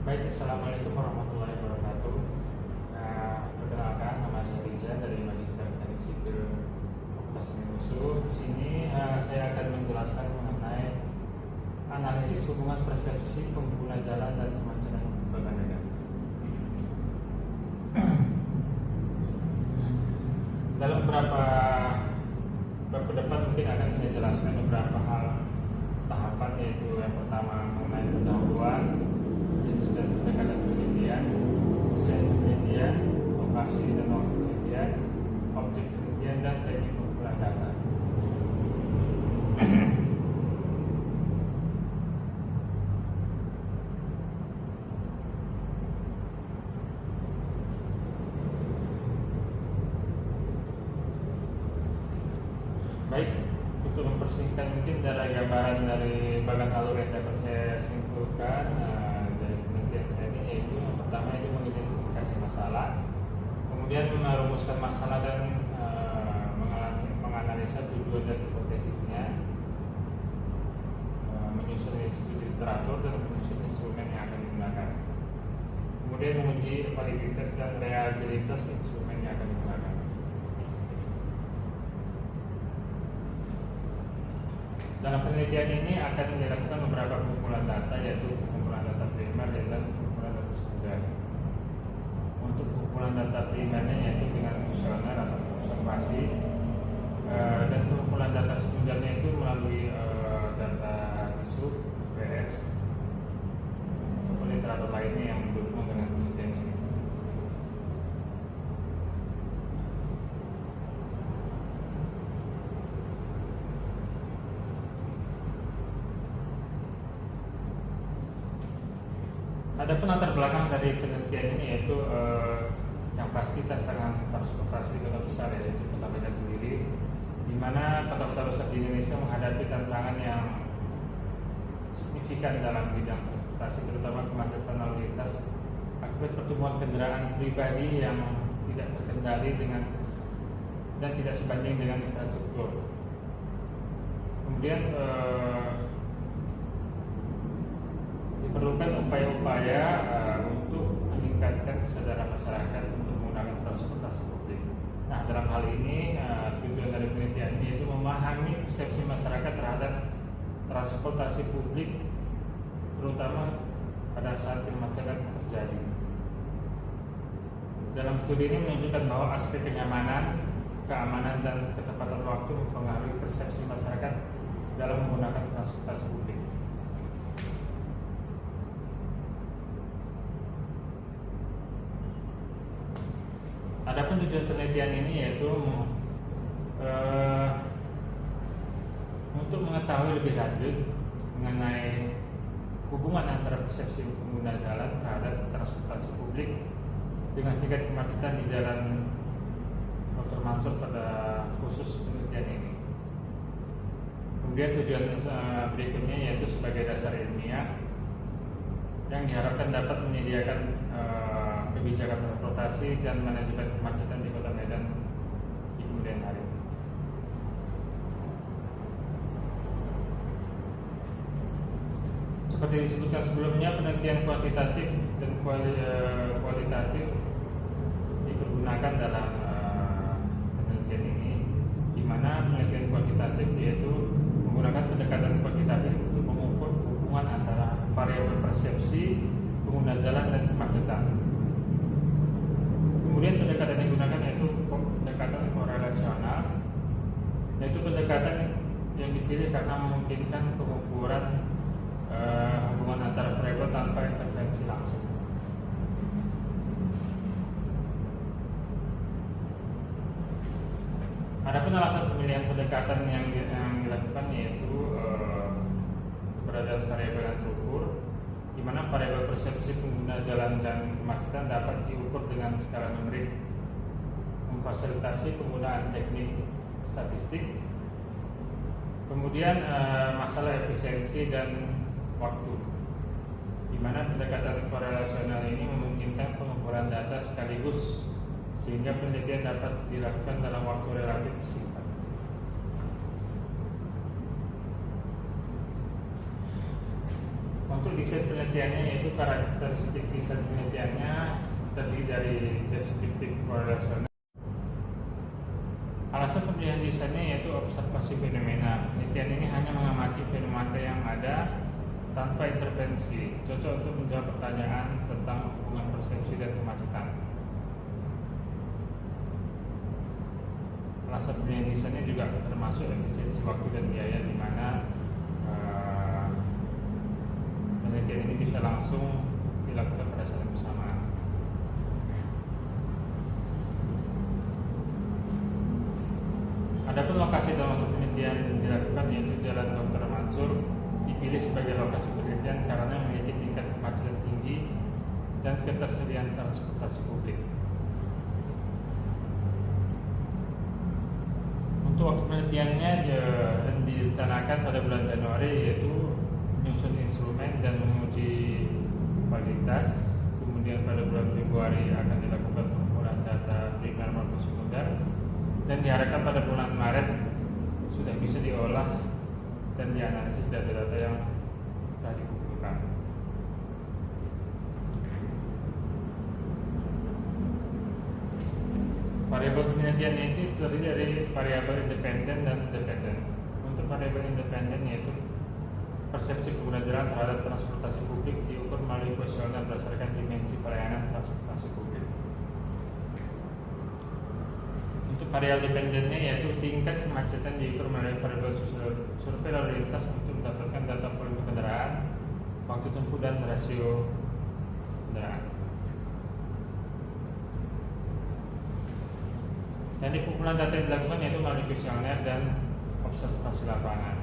Baik, assalamualaikum warahmatullahi wabarakatuh. Perkenalkan, nama saya Riza dari Magister Teknik Sipil Fakultas Teknik. Di sini saya akan menjelaskan mengenai analisis hubungan persepsi pengguna jalan dan kemacetan perkembangan medan. Dalam beberapa depan mungkin akan saya jelaskan beberapa hal tahapan, yaitu yang pertama mengenai pendahuluan, jenis dan pendekatan penelitian, desain penelitian, lokasi dan waktu penelitian, objek penelitian, dan teknik pengumpulan data. Baik, untuk mempersingkat mungkin dari gambaran dari bagan alur yang dapat saya simpulkan dari penelitian saya ini, yaitu yang pertama itu mengidentifikasi masalah, kemudian merumuskan masalah dan menganalisa tujuan dan hipotesisnya, menyusun studi literatur dan menyusun instrumen yang akan digunakan, kemudian menguji validitas dan reliabilitas instrumen yang akan digunakan. Dalam penelitian ini akan dilakukan beberapa pengumpulan data, yaitu pengumpulan data primer dan pengumpulan data sekunder. Untuk pengumpulan data primernya yaitu dengan kuesioner atau observasi, dan pengumpulan data sekundernya itu melalui data TISUH, PS, ataupun literatur lainnya yang berhubungan dengan penelitian ini. Adapun latar belakang dari penelitian ini yaitu yang pasti tantangan transportasi di kota besar, yaitu Kota Medan sendiri, di mana kota-kota besar di Indonesia menghadapi tantangan yang signifikan dalam bidang transportasi, terutama kemacetan lalu lintas akibat pertumbuhan kendaraan pribadi yang tidak terkendali dan tidak sebanding dengan infrastruktur. Kemudian diperlukan upaya-upaya untuk meningkatkan kesadaran masyarakat untuk menggunakan transportasi publik. Nah, dalam hal ini tujuan dari penelitian ini yaitu memahami persepsi masyarakat terhadap transportasi publik, terutama pada saat kemacetan terjadi. Dalam studi ini menunjukkan bahwa aspek kenyamanan, keamanan, dan ketepatan waktu mempengaruhi persepsi masyarakat dalam menggunakan transportasi publik. Adapun tujuan penelitian ini yaitu untuk mengetahui lebih lanjut mengenai hubungan antara persepsi pengguna jalan terhadap transportasi publik dengan tingkat kemacetan di jalan Dr. Mansur pada khusus penelitian ini. Kemudian tujuan berikutnya yaitu sebagai dasar ilmiah yang diharapkan dapat menyediakan kebijakan transportasi dan manajemen kemacetan di Kota Medan di kemudian hari. Seperti disebutkan sebelumnya, penelitian kuantitatif dan kualitatif dipergunakan dalam penelitian ini, di mana penelitian kuantitatif yaitu menggunakan pendekatan kuantitatif untuk mengukur hubungan antara variabel persepsi pengguna jalan dan kemacetan. Kemudian pendekatan yang digunakan yaitu pendekatan korelasional, yaitu pendekatan yang dipilih karena memungkinkan pengukuran hubungan antara variabel tanpa intervensi langsung. Adapun alasan pemilihan pendekatan yang dilakukan yaitu keberadaan variabel yang terukur, di mana variabel persepsi pengguna jalan dan kemacetan dapat diukur dengan skala numerik, memfasilitasi penggunaan teknik statistik. Kemudian masalah efisiensi dan waktu, di mana pendekatan korelasional ini memungkinkan pengumpulan data sekaligus sehingga penelitian dapat dilakukan dalam waktu relatif singkat. Untuk desain penelitiannya, yaitu karakteristik desain penelitiannya terdiri dari deskriptif korelasional. Alasan pemilihan desainnya yaitu observasi fenomena. Penelitian ini hanya mengamati fenomena yang ada tanpa intervensi, cocok untuk menjawab pertanyaan tentang hubungan persepsi dan kemacetan. Alasan pemilihan desainnya juga termasuk efisiensi waktu dan biaya, di mana penelitian ini bisa langsung dilakukan pada saat yang bersamaan. Adapun lokasi dalam waktu penelitian dilakukan yaitu Jalan Dr. Mansur dipilih sebagai lokasi penelitian karena memiliki tingkat kemacetan tinggi dan ketersediaan transportasi publik. Untuk waktu penelitiannya direncanakan pada bulan Januari, yaitu menyusun instrumen dan menguji kualitas. Kemudian pada bulan Februari akan dilakukan pengumpulan data primer maupun sekunder, dan diharapkan pada bulan Maret sudah bisa diolah dan dianalisis data-data yang telah dikumpulkan. Variabel penelitian itu terdiri dari variabel independen dan dependen. Untuk variabel independen yaitu persepsi pengguna jalan terhadap transportasi publik diukur melalui kuesioner berdasarkan dimensi pelayanan transportasi publik. Untuk variabel dependennya yaitu tingkat kemacetan diukur melalui variabel survei lalu lintas untuk mendapatkan data volume kendaraan, waktu tempuh dan rasio kendaraan. Dan di pengumpulan data yang dilakukan yaitu melalui kuesioner dan observasi lapangan.